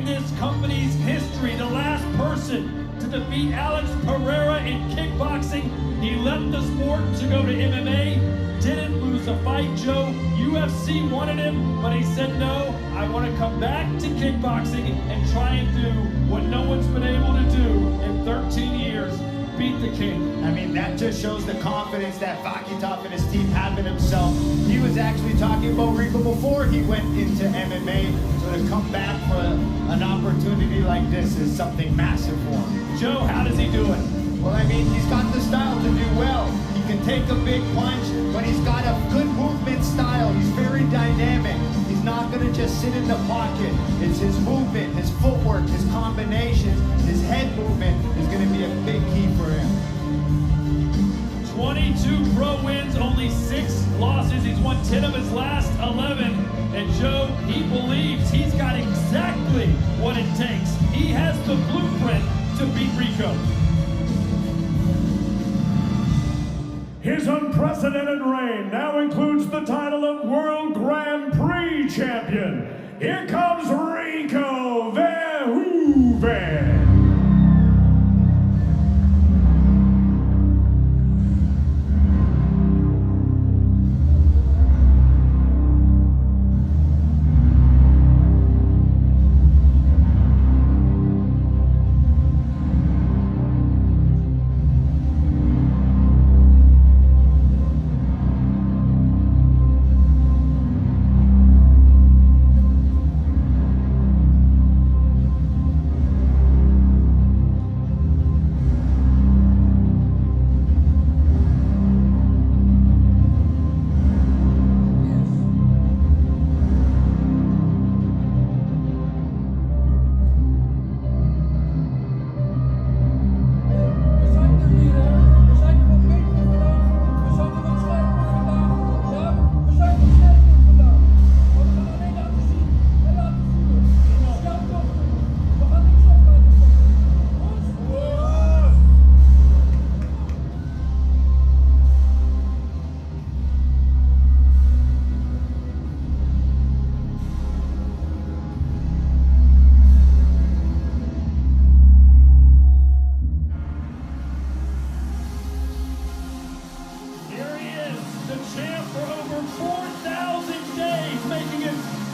this company's history, the last person to defeat Alex Pereira in kickboxing. He left the sport to go to MMA, didn't lose a fight, Joe. UFC wanted him, but he said, no, I want to come back to kickboxing and try and do what no one's been able to do in 13 years, beat the king. I mean, that just shows the confidence that Vachitov and his team have in himself. He was actually talking about Rico before he went into MMA, so to come back for an opportunity like this is something massive for him. Joe, how does he do it? Well, I mean, he's got the style to do well. He can take a big punch, but he's got a good movement style. He's very dynamic. He's not going to just sit in the pocket. It's his movement, his footwork, his combinations, his head movement is going to be a big key for him. 22 pro wins, only 6 losses. He's won 10 of his last 11. And Joe, he believes he's got exactly what it takes. He has the blueprint to beat Rico. His unprecedented reign now includes the title of World Grand Prix Champion. Here comes Rico Verhoeven.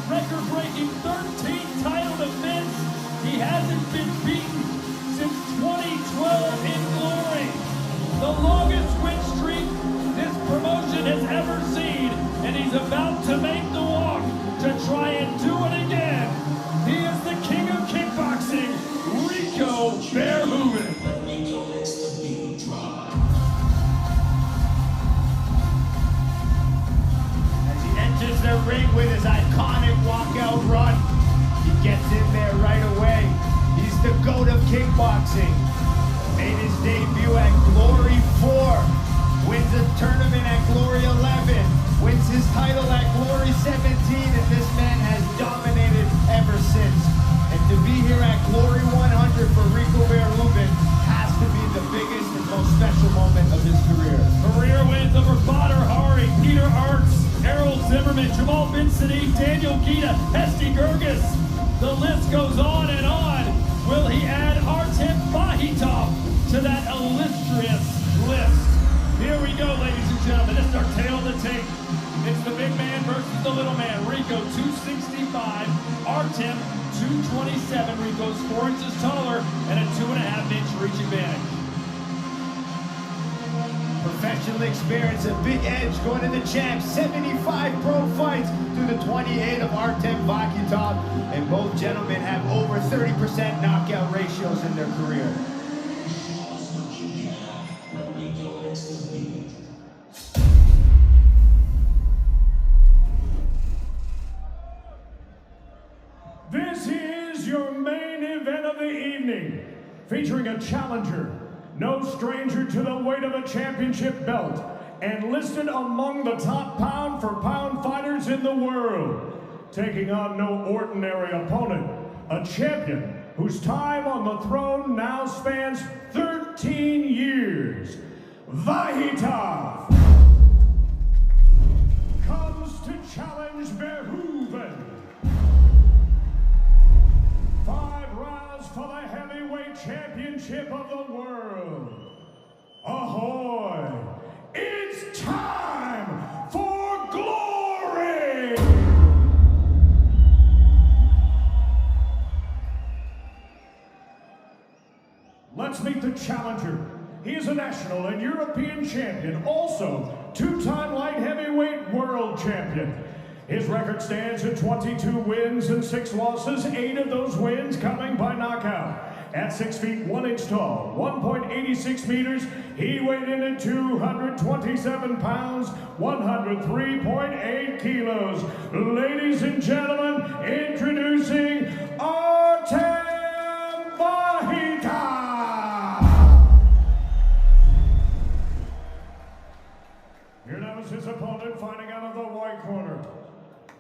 Record-breaking 13 title defense. He hasn't been beaten since 2012 in glory. The longest win streak this promotion has ever seen, and he's about to make the walk to try and do it again. He is the king of kickboxing, Rico Verhoeven. Enters the ring with his iconic walkout run. He gets in there right away. He's the GOAT of kickboxing. Made his debut at Glory 4. Wins a tournament at Glory 11. Wins his title at Glory 17. And this man has dominated ever since. And to be here at Glory 100 for Rico Verhoeven has to be the biggest and most special moment of his career. Career wins over Badr Hari, Peter Arts, Errol Zimmerman, Jamal Vincenti, Daniel Guida, Hesti Gergis. The list goes on and on. Will he add Artjom Vachitov to that illustrious list? Here we go, ladies and gentlemen. This is our tale of the tape. It's the big man versus the little man. Rico, 265. Artjom, 227. Rico's 4 inches taller and a 2.5-inch reach advantage. Professional experience, a big edge going to the champ. 75 pro fights to the 28 of Artjom Vachitov. And both gentlemen have over 30% knockout ratios in their career. This is your main event of the evening, featuring a challenger, no stranger to the weight of a championship belt, and listed among the top pound-for-pound fighters in the world. Taking on no ordinary opponent, a champion whose time on the throne now spans 13 years. Vachitov comes to challenge Verhoeven. 5 let's meet the challenger. He is a national and European champion, also two-time light heavyweight world champion. His record stands at 22 wins and 6 losses, 8 of those wins coming by knockout. At 6 feet 1 inch tall, 1.86 meters, he weighed in at 227 pounds, 103.8 kilos. Ladies and gentlemen, introducing Artjom Vachitov. Here now is his opponent, fighting out of the white corner.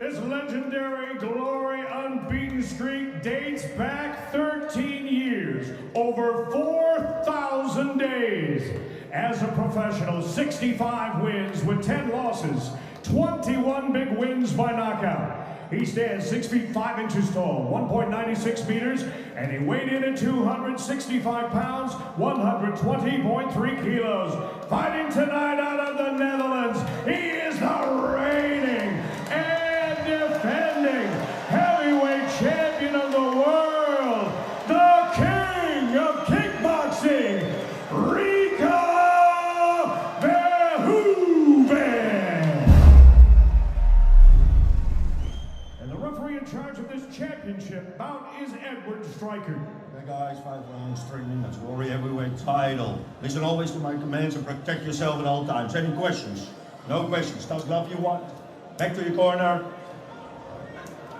His legendary glory unbeaten streak dates back 13 years, over 4,000 days. As a professional, 65 wins with 10 losses, 21 big wins by knockout. He stands 6 feet 5 inches tall, 1.96 meters, and he weighed in at 265 pounds, 120.3 kilos. Fighting tonight out of the Netherlands, he is the reigning and defending heavyweight champion of the world, the king of kickboxing, Rico Verhoeven. And the referee in charge of this championship bout is Edward Stryker. Hey guys, 5 rounds, 3 minutes, glory heavyweight title. Listen always to my commands and protect yourself at all times. Any questions? No questions. Tough love you want? Back to your corner.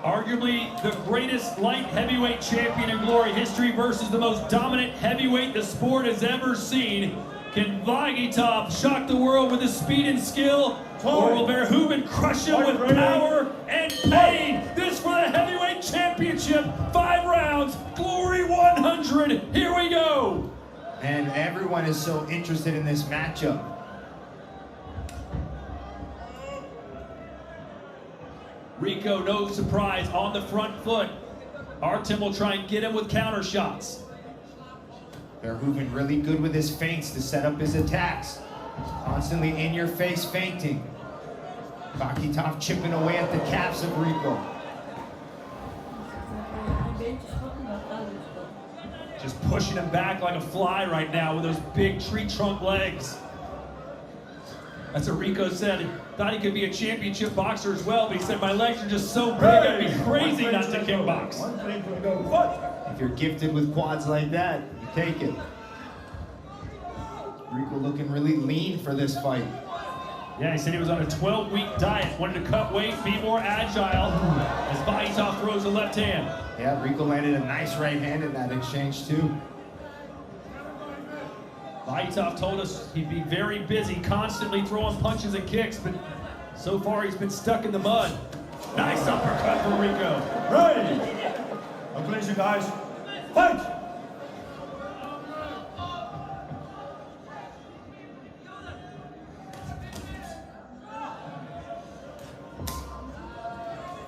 Arguably the greatest light heavyweight champion in glory history versus the most dominant heavyweight the sport has ever seen. Can Vachitov shock the world with his speed and skill? Or will Verhoeven crush him with power and pain? This for the heavyweight championship. 5 rounds, glory 100. Here we go. And everyone is so interested in this matchup. Rico, no surprise, on the front foot. Artjom will try and get him with counter shots. Verhoeven really good with his feints to set up his attacks. Constantly in your face feinting. Vachitov chipping away at the calves of Rico. Just pushing him back like a fly right now with those big tree trunk legs. That's what Rico said. He thought he could be a championship boxer as well, but he said, my legs are just so big, I'd be crazy not to kickbox. If you're gifted with quads like that, you take it. Rico looking really lean for this fight. Yeah, he said he was on a 12-week diet, wanted to cut weight, be more agile, as Vachitov throws a left hand. Yeah, Rico landed a nice right hand in that exchange too. Vachitov told us he'd be very busy, constantly throwing punches and kicks, but so far he's been stuck in the mud. Nice uppercut from Rico. Ready! Now please you guys, fight!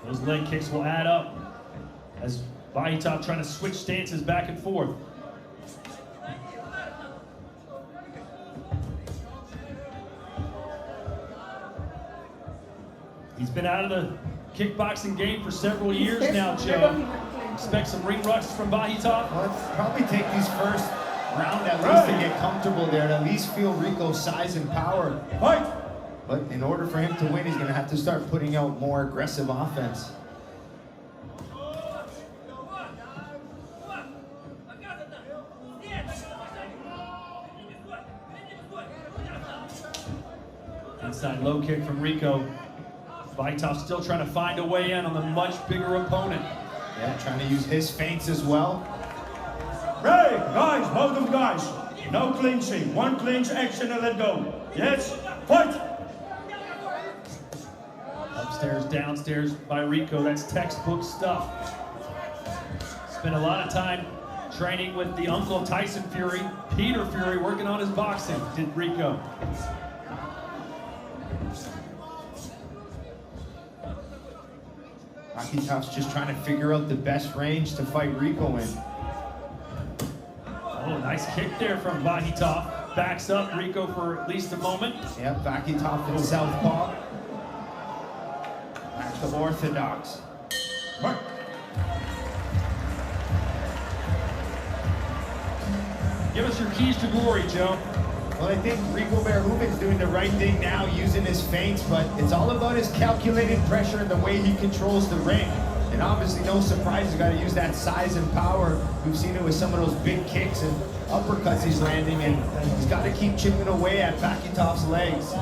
Those leg kicks will add up as Vachitov trying to switch stances back and forth. He's been out of the kickboxing game for several years now, Joe. Expect some ring rucks from Vachitov. Let's probably take these first round at least to get comfortable there, and at least feel Rico's size and power. Fight! But in order for him to win, he's going to have to start putting out more aggressive offense. Inside low kick from Rico. Vachitov still trying to find a way in on the much bigger opponent. Yeah, trying to use his feints as well. Ready! Guys, both of you guys. No clinching. 1 clinch action and let go. Yes? Fight! Upstairs, downstairs by Rico. That's textbook stuff. Spent a lot of time training with the uncle of Tyson Fury, Peter Fury, working on his boxing, did Rico. Vachitov's just trying to figure out the best range to fight Rico in. Oh, nice kick there from Vachitov. Backs up Rico for at least a moment. Yep, Vachitov in southpaw. Back to orthodox. Give us your keys to glory, Joe. Well, I think Rico Verhoeven's doing the right thing now, using his feints, but it's all about his calculated pressure and the way he controls the ring. And obviously, no surprise, he's got to use that size and power. We've seen it with some of those big kicks and uppercuts he's landing, and he's got to keep chipping away at Vachitov's legs.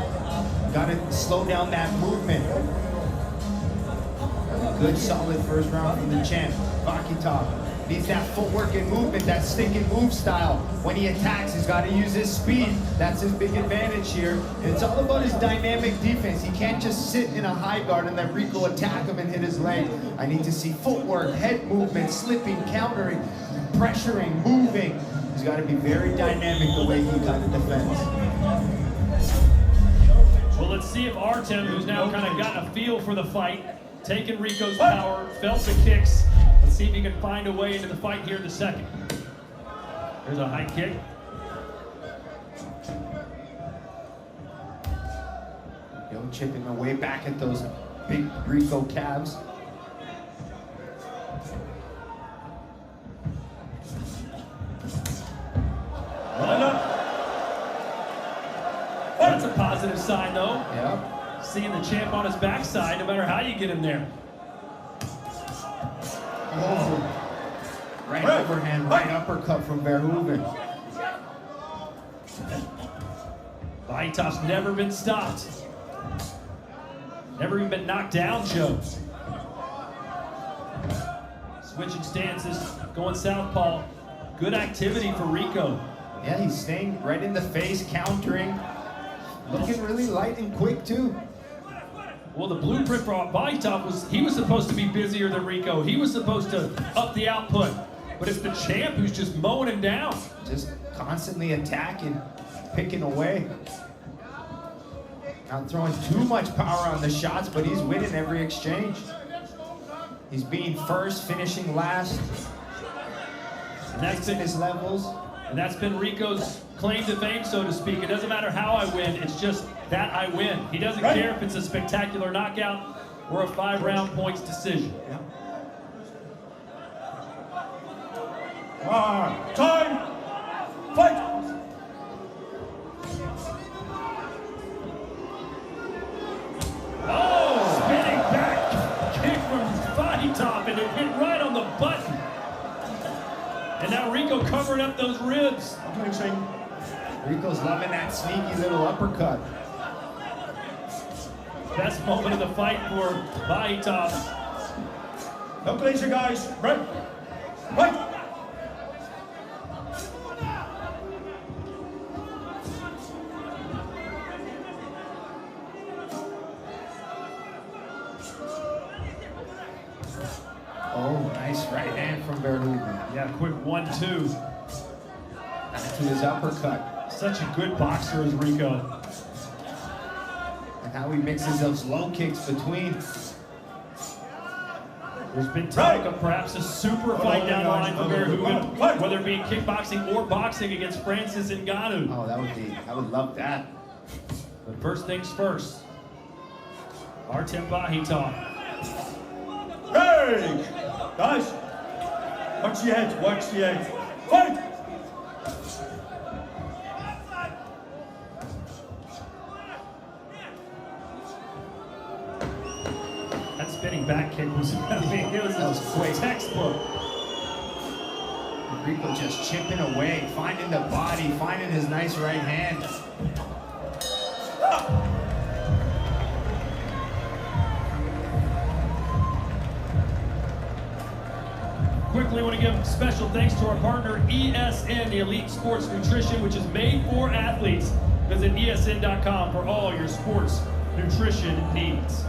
Got to slow down that movement. Good, solid first round from the champ. Vachitov needs that footwork and movement, that stinking move style. When he attacks, he's got to use his speed. That's his big advantage here. And it's all about his dynamic defense. He can't just sit in a high guard and let Rico attack him and hit his leg. I need to see footwork, head movement, slipping, countering, pressuring, moving. He's got to be very dynamic the way he kind of defends. Well, let's see if Artjom, who's now kind of gotten a feel for the fight, taken Rico's power, felt the kicks. Let's see if he can find a way into the fight here in the second. There's a high kick. Chipping away back at those big Rico calves. That's a positive sign, though. Yeah. Seeing the champ on his backside, no matter how you get him there. Oh. Right overhand, right uppercut from Verhoeven. Vachitov's never been stopped. Never even been knocked down, Joe. Switching stances, going southpaw. Good activity for Rico. Yeah, he's staying right in the face, countering. Looking really light and quick, too. Well, the blueprint for Vachitov was, he was supposed to be busier than Rico. He was supposed to up the output. But it's the champ who's just mowing him down. Just constantly attacking, picking away. Not throwing too much power on the shots, but he's winning every exchange. He's being first, finishing last. And that's been his levels. And that's been Rico's claim to fame, so to speak. It doesn't matter how I win, it's just that I win. He doesn't care if it's a spectacular knockout or a 5-round points decision. Yeah. Time! Fight! Oh! Spinning back kick from Vachitov, and it hit right on the button. And now Rico covering up those ribs. Rico's loving that sneaky little uppercut. Best moment of the fight for Vachitov. No clincher, guys. Right. Right. Oh, nice right hand from Verhoeven. Yeah, quick 1-2. Back to his uppercut. Such a good boxer as Rico. And how he mixes those low kicks between. There's been talk of perhaps a super fight down the line for Verhoeven, whether it be kickboxing or boxing against Francis Ngannou. Oh, I would love that. But first things first, Artjom Vachitov. Hey! Guys! Watch the head, watch the head. Fight! That spinning back kick was, it was quick. Textbook. Rico just chipping away, finding the body, finding his nice right hand. Quickly want to give special thanks to our partner ESN, the Elite Sports Nutrition, which is made for athletes. Visit ESN.com for all your sports nutrition needs.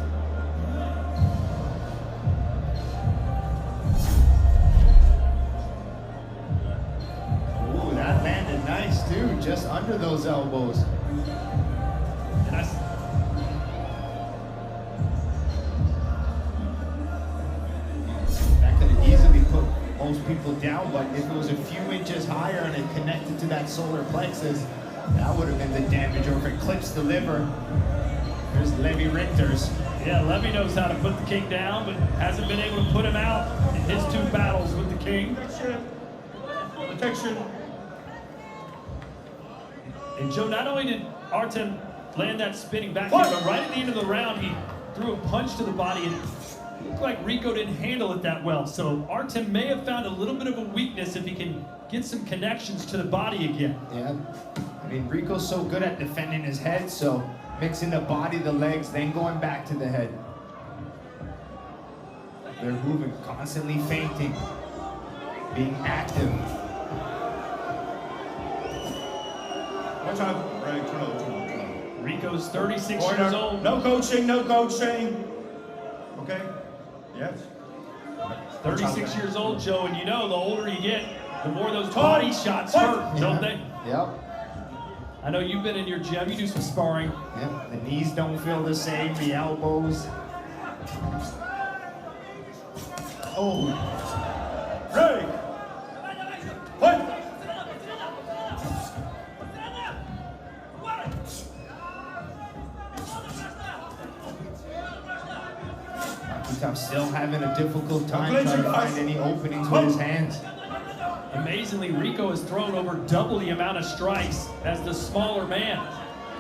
Ooh, that landed nice too, just under those elbows. And that's, that could have easily put most people down, but if it was a few inches higher and it connected to that solar plexus, that would have been the damage, or if it clips the liver. There's Levy Richter's. yeah, Levy knows how to put the king down, but hasn't been able to put him out in his 2 battles with the king. Protection. And Joe, not only did Artem land that spinning back kick, but right at the end of the round, he threw a punch to the body, and it looked like Rico didn't handle it that well. So Artem may have found a little bit of a weakness if he can get some connections to the body again. Yeah, I mean, Rico's so good at defending his head, so mixing the body, the legs, then going back to the head. Verhoeven constantly feinting, being active. Watch out, Ray. Too low. Rico's 36 Order. years old. No coaching, no coaching. Okay? Yes? 36 years old, Joe, and you know the older you get, the more those body shots hurt, don't they? Yep. I know you've been in your gym, you do some sparring. Yep. The knees don't feel the same, the elbows. Oh. Ray! Fight! Vachitov still having a difficult time Clinch trying to your find eyes. any openings with his hands. Amazingly, Rico has thrown over double the amount of strikes as the smaller man.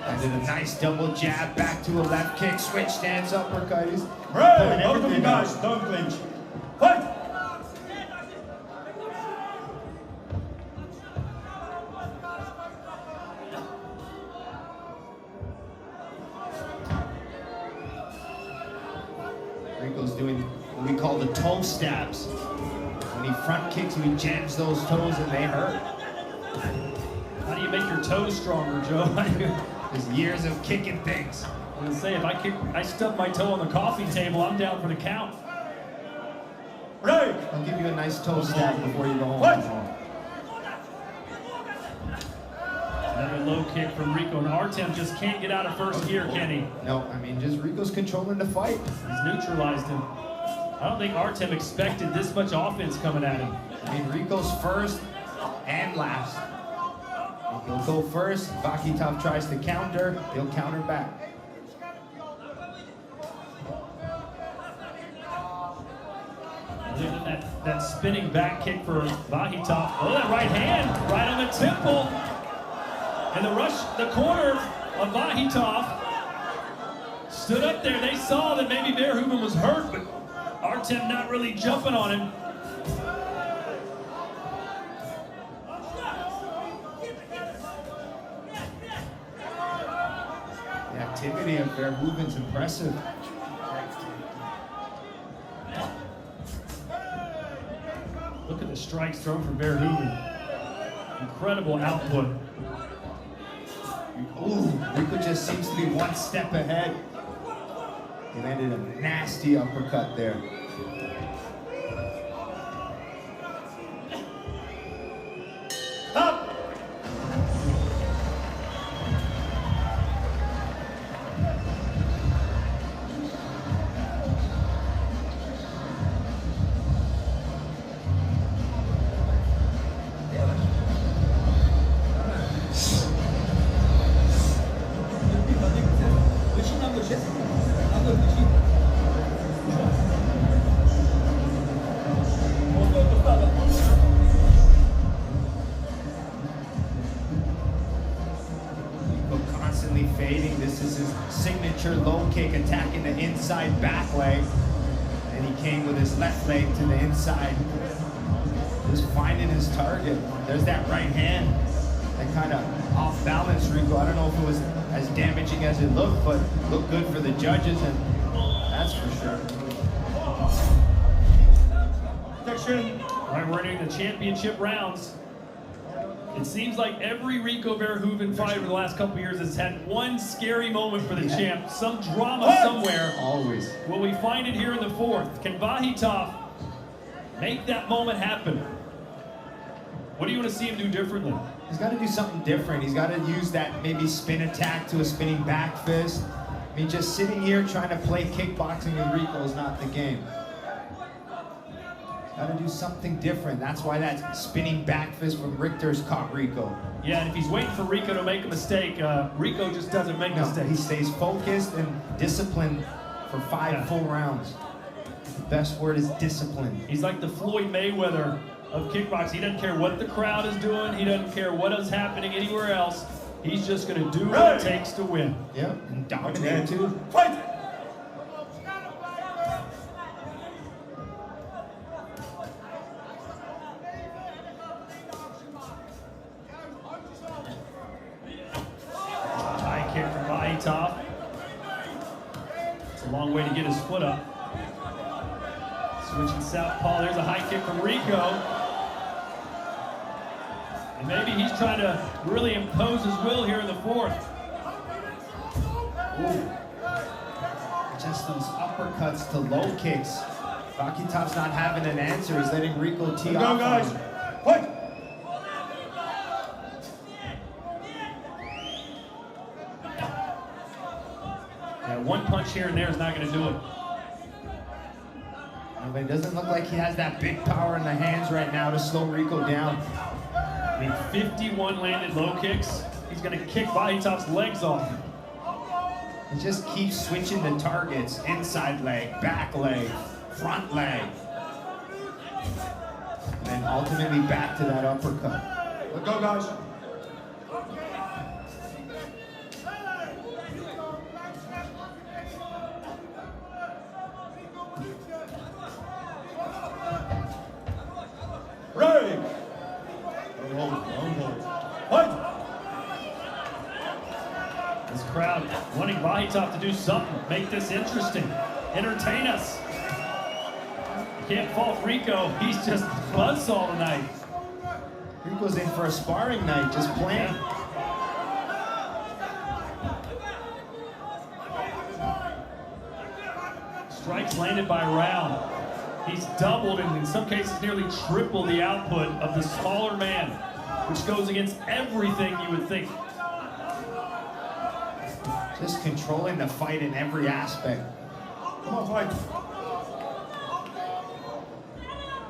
And then a nice double jab, back to a left kick, switch stance, uppercut. He's Ray! pulling Both of you everything guys, out. don't clinch. Fight! Rico's doing what we call the toe stabs. When he front kicks, he jams those toes and they hurt. How do you make your toes stronger, Joe? There's years of kicking things. I was gonna say, if I stub my toe on the coffee table, I'm down for the count. Ray! I'll give you a nice toe stab before you go home. What? Another low kick from Rico, and Artem just can't get out of first gear, can he? No, I mean, just Rico's controlling the fight. He's neutralized him. I don't think Artem expected this much offense coming at him. I mean, Rico's first and last. He'll go first. Vachitov tries to counter. He'll counter back. Other than that spinning back kick for Vachitov. Oh, that right hand, right on the temple. And the corner of Vachitov stood up there. They saw that maybe Verhoeven was hurt, but Artem not really jumping on him. The activity of Verhoeven's impressive. Look at the strikes thrown from Verhoeven. Incredible output. Ooh, Rico just seems to be one step ahead. He landed a nasty uppercut there. Up! Rico constantly fading. This is his signature low kick, attacking the inside back leg. And he came with his left leg to the inside. Just finding his target. There's that right hand. That kind of off balance Rico. I don't know if it was as damaging as it looked, but looked good for the judges, and that's for sure. Protection. All right, we're entering the championship rounds. It seems like every Rico Verhoeven fight over the last couple years has had one scary moment for the champ. Some drama somewhere. Always. Will we find it here in the fourth? Can Vachitov make that moment happen? What do you want to see him do differently? He's got to do something different. He's got to use that maybe spin attack to a spinning back fist. I mean, just sitting here trying to play kickboxing with Rico is not the game. Got to do something different. That's why that spinning back fist from Richter's caught Rico. Yeah, and if he's waiting for Rico to make a mistake, Rico just doesn't make No, mistakes. he stays focused and disciplined for 5 full rounds. The best word is discipline. He's like the Floyd Mayweather of kickboxing. He doesn't care what the crowd is doing. He doesn't care what is happening anywhere else. He's just going to do what it takes to win. Yeah, and dominate too. Fight! High kick from Vachitov. It's a long way to get his foot up. Switching southpaw. There's a high kick from Rico. And maybe he's trying to really impose his will here in the fourth. Ooh. Just those uppercuts to low kicks. Vachitov's not having an answer. He's letting Rico tee off. Go, guys. on him. Fight! Yeah, one punch here and there is not going to do it. But it doesn't look like he has that big power in the hands right now to slow Rico down. I mean, 51 landed low kicks. He's going to kick Vachitov's legs off. He just keeps switching the targets. Inside leg, back leg, front leg. And then ultimately back to that uppercut. Let's go, guys. Break! Don't hold. Fight! This crowd wanting Vachitov to do something, make this interesting, entertain us. You can't fault Rico, he's just buzzsaw tonight. Rico's in for a sparring night, just playing. Strikes landed by round. He's doubled and in some cases nearly tripled the output of the smaller man, which goes against everything you would think. Just controlling the fight in every aspect. Come on, fight!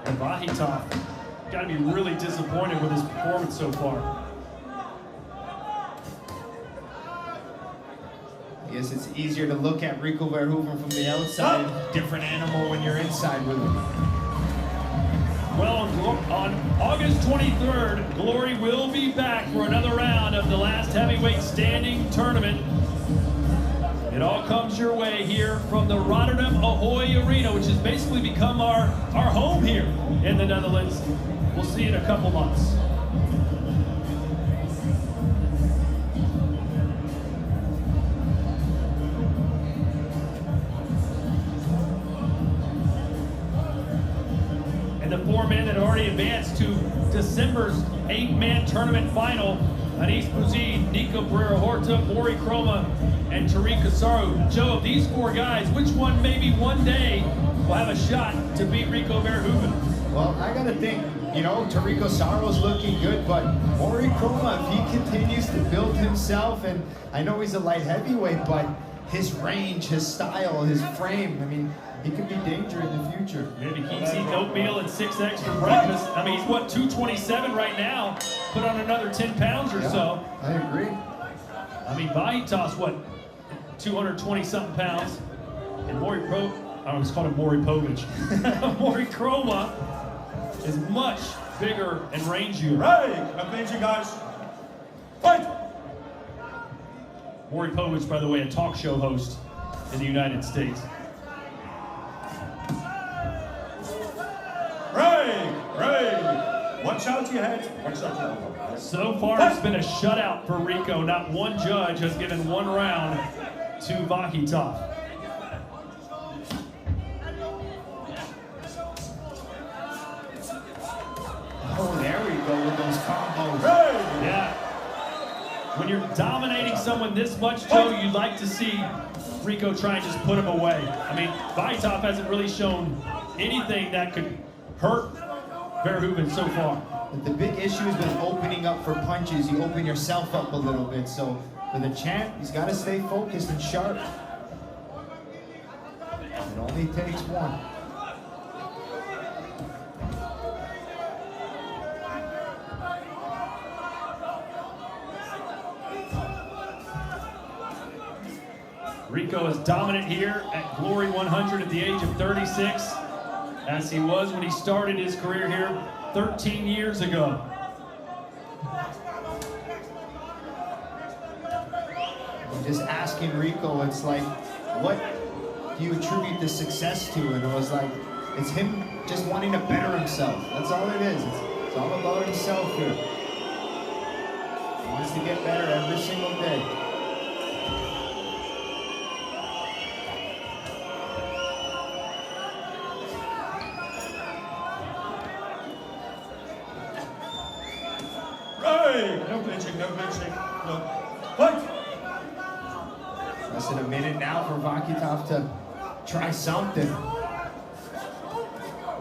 And Vachitov got to be really disappointed with his performance so far. I guess it's easier to look at Rico Verhoeven from the outside. Different animal when you're inside with him. Well, on August 23rd, Glory will be back for another round of the last heavyweight standing tournament. It all comes your way here from the Rotterdam Ahoy Arena, which has basically become our home here in the Netherlands. We'll see you in a couple months. And the four men that have already advanced to December's 8-man tournament final, Anis Bouzid, Nico Pereira-Horta, Mori Kroma, and Tariq Kasaru. Joe, of these four guys, which one maybe one day will have a shot to beat Rico Verhoeven? Well, I gotta think, you know, Tariq Kasaru's looking good, but Mori Kroma, if he continues to build himself, and I know he's a light heavyweight, but his range, his style, his frame, I mean, he could be danger in the future. Maybe keeps eating oatmeal and 6 eggs for breakfast. I mean, he's what, 227 right now? Put on another 10 pounds or so. I agree. I mean, Vachitov's what, 220-something pounds? And Mori Povich. Mori Kroma is much bigger and rangier. Break! Attention, guys. Fight! Mori Povich, by the way, a talk show host in the United States. Break! Watch out your head. Watch out your elbow. So far, it's been a shutout for Rico. Not one judge has given one round to Vachitov. Oh, there we go with those combos. Yeah. When you're dominating someone this much, Joe, you'd like to see Rico try and just put him away. I mean, Vachitov hasn't really shown anything that could hurt Verhoeven so far. But the big issue is with opening up for punches. You open yourself up a little bit. So for the champ, he's got to stay focused and sharp. It only takes one. Rico is dominant here at Glory 100 at the age of 36, as he was when he started his career here 13 years ago. just asking Rico, it's like, what do you attribute the success to? And it was like, it's him just wanting to better himself. That's all it is. It's all about himself here. He wants to get better every single day. Right! No clinching, no clinching. No. Fight! Less than a minute now for Vachitov to try something.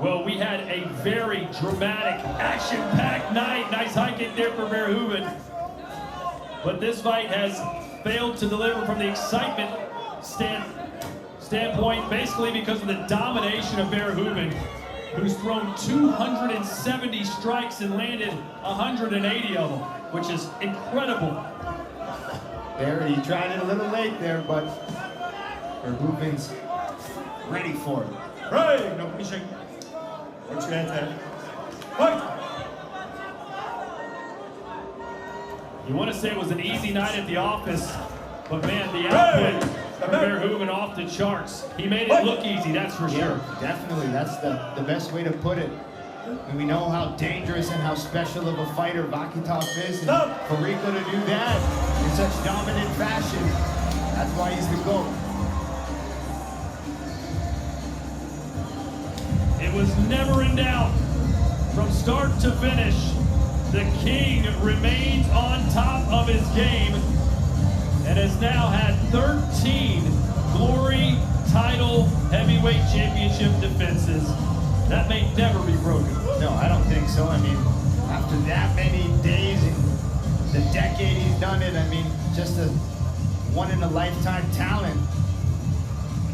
Well, we had a very dramatic, action-packed night. Nice high kick there for Verhoeven. But this fight has failed to deliver from the excitement standpoint, basically because of the domination of Verhoeven, who's thrown 270 strikes and landed 180 of them, which is incredible. There, he tried it a little late there, but Verhoeven's ready for it. Right! No clinching. What's your hand there? Fight! You want to say it was an easy night at the office, but man, the output from Verhoeven off the charts. He made it look easy, that's for sure. Yeah, definitely. That's the best way to put it. And we know how dangerous and how special of a fighter Vachitov is. And for Rico to do that in such dominant fashion, that's why he's the GOAT. It was never in doubt. From start to finish, the King remains on top of his game and has now had 13 Glory title heavyweight championship defenses. That may never be broken. No, I don't think so. I mean, after that many days and the decade he's done it, I mean, just a one-in-a-lifetime talent.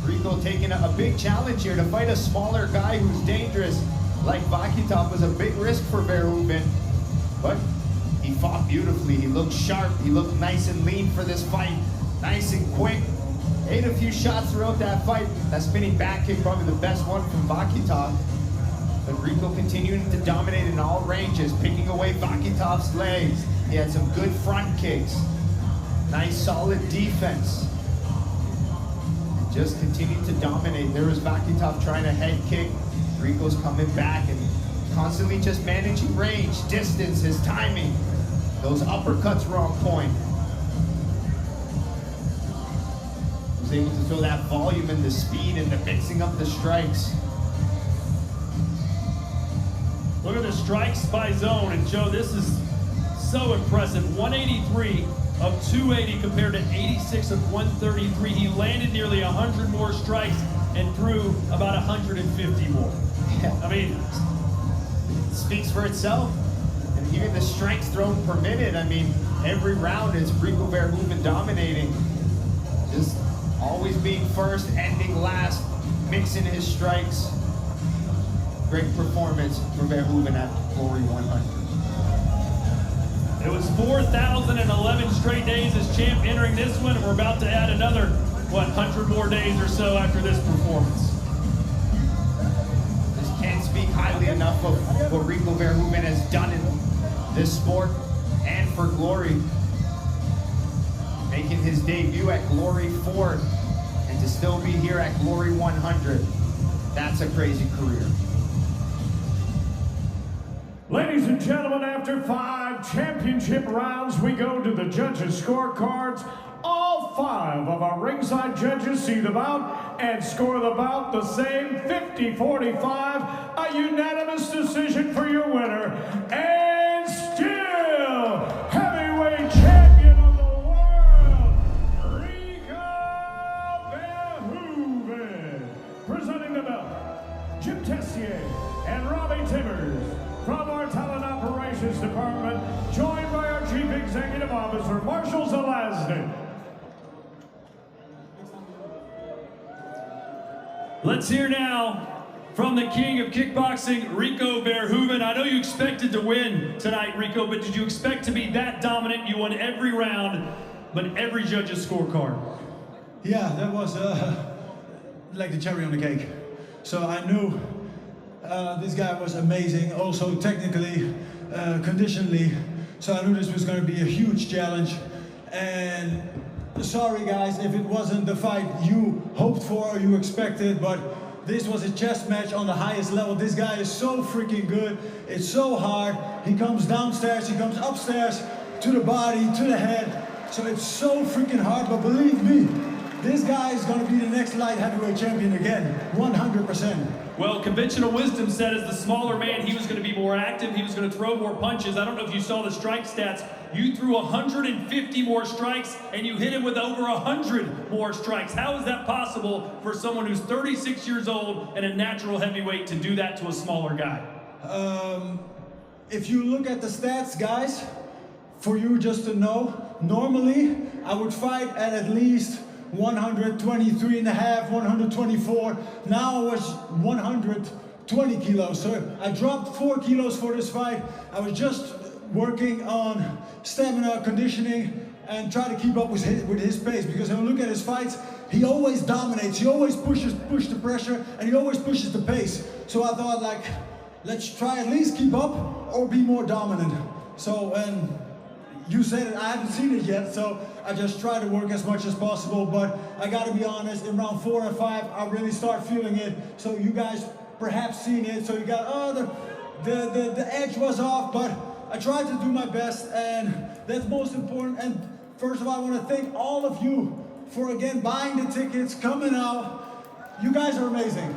Rico taking a big challenge here to fight a smaller guy who's dangerous like Vachitov was a big risk for Verhoeven, but he fought beautifully. He looked sharp. He looked nice and lean for this fight. Nice and quick. Ate a few shots throughout that fight. That spinning back kick, probably the best one from Vachitov. But Rico continuing to dominate in all ranges, picking away Vachitov's legs. He had some good front kicks. Nice solid defense. And just continued to dominate. There was Vachitov trying to head kick. Rico's coming back and constantly just managing range, distance, his timing. Those uppercuts were on point. Was able to throw that volume and the speed and the mixing up the strikes. Look at the strikes by zone, and Joe, this is so impressive. 183 of 280 compared to 86 of 133. He landed nearly 100 more strikes and threw about 150 more. Yeah. I mean, it speaks for itself. And even the strikes thrown per minute, I mean, every round is Rico Verhoeven dominating. Just always being first, ending last, mixing his strikes. Great performance for Verhoeven at Glory 100. it was 4,011 straight days as champ entering this one, and we're about to add another, 100 more days or so after this performance. Just can't speak highly enough of what Rico Verhoeven has done in this sport and for Glory. Making his debut at Glory 4 and to still be here at Glory 100. That's a crazy career. Ladies and gentlemen, after 5 championship rounds, we go to the judges' scorecards. All 5 of our ringside judges see the bout and score the bout the same, 50-45, a unanimous decision for your winner, and still heavyweight champion of the world, Rico Verhoeven. Presenting the belt, Jim Tessier and Robbie Timmers. From our Talent Operations Department, joined by our Chief Executive Officer, Marshall Zelazny. Let's hear now from the king of kickboxing, Rico Verhoeven. I know you expected to win tonight, Rico, but did you expect to be that dominant? You won every round, but every judge's scorecard. Yeah, that was like the cherry on the cake. So I knew this guy was amazing, also technically, conditionally. So I knew this was going to be a huge challenge. And sorry guys if it wasn't the fight you hoped for or you expected, but this was a chess match on the highest level. This guy is so freaking good. It's so hard. He comes downstairs, he comes upstairs, to the body, to the head. So it's so freaking hard, but believe me, this guy is going to be the next light heavyweight champion again, 100%. Well, conventional wisdom said as the smaller man, he was going to be more active, he was going to throw more punches. I don't know if you saw the strike stats. You threw 150 more strikes, and you hit him with over 100 more strikes. How is that possible for someone who's 36 years old and a natural heavyweight to do that to a smaller guy? If you look at the stats, guys, for you just to know, normally I would fight at least 123 and a half, 124. Now I was 120 kilos. So I dropped 4 kilos for this fight. I was just working on stamina, conditioning, and try to keep up with his pace. Because when you look at his fights, he always dominates. He always pushes the pressure, and he always pushes the pace. So I thought, like, let's try at least keep up or be more dominant. So, and you said it, I haven't seen it yet, so I just try to work as much as possible, but I gotta be honest, in round 4 and 5, I really start feeling it. So you guys perhaps seen it, so you got, oh, the edge was off, but I tried to do my best, and that's most important. And first of all, I wanna thank all of you for, again, buying the tickets, coming out. You guys are amazing.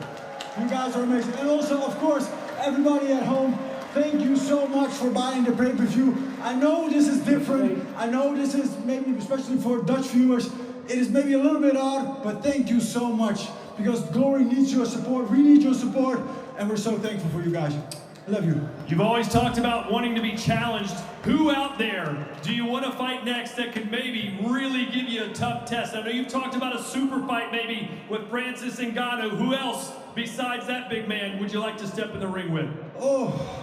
You guys are amazing. And also, of course, everybody at home, thank you so much for buying the pay-per-view. I know this is different. I know this is maybe, especially for Dutch viewers, it is maybe a little bit odd, but thank you so much. Because Glory needs your support, we need your support, and we're so thankful for you guys. I love you. You've always talked about wanting to be challenged. Who out there do you want to fight next that could maybe really give you a tough test? I know you've talked about a super fight maybe with Francis Ngannou. Who else besides that big man would you like to step in the ring with?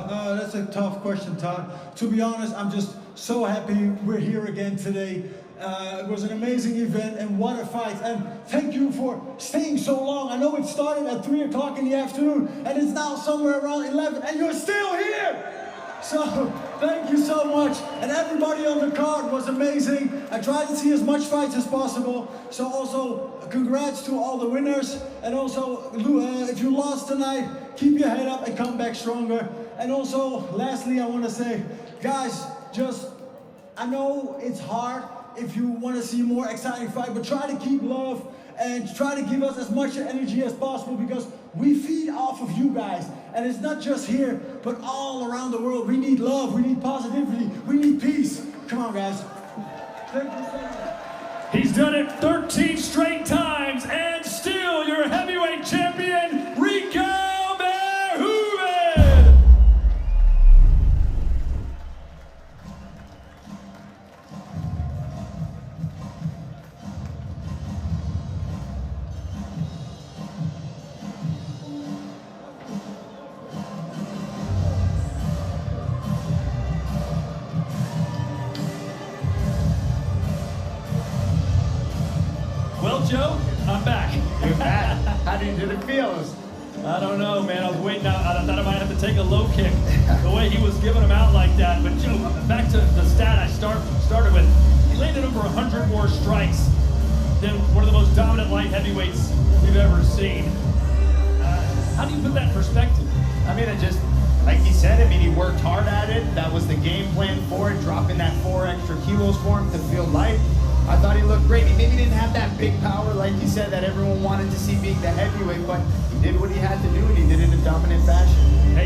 That's a tough question, Todd. To be honest, I'm just so happy we're here again today. It was an amazing event, and what a fight. And thank you for staying so long. I know it started at 3 o'clock in the afternoon, and it's now somewhere around 11, and you're still here! So, thank you so much. And everybody on the card was amazing. I tried to see as much fights as possible. So also, congrats to all the winners. And also, if you lost tonight, keep your head up and come back stronger. And also, lastly, I want to say, guys, I know it's hard if you want to see more exciting fight, but try to keep love and try to give us as much energy as possible, because we feed off of you guys. And it's not just here, but all around the world. We need love, we need positivity, we need peace. Come on, guys. Thank you so much. He's done it 13 straight times, and still your heavyweight champion, Rico Verhoeven! Well, Joe, I'm back. You're back. How did it feel? I don't know, man. I was waiting out. I thought I might have to take a low kick. The way he was giving them out like that. But Joe, back to the stat I started with. He landed over 100 more strikes than one of the most dominant light heavyweights we've ever seen. How do you put that in perspective? I mean, like he said, he worked hard at it. That was the game plan for it, dropping that 4 extra kilos for him to feel light. I thought he looked great. He maybe didn't have that big power, like you said, that everyone wanted to see being the heavyweight, but he did what he had to do, and he did it in a dominant fashion. Hey,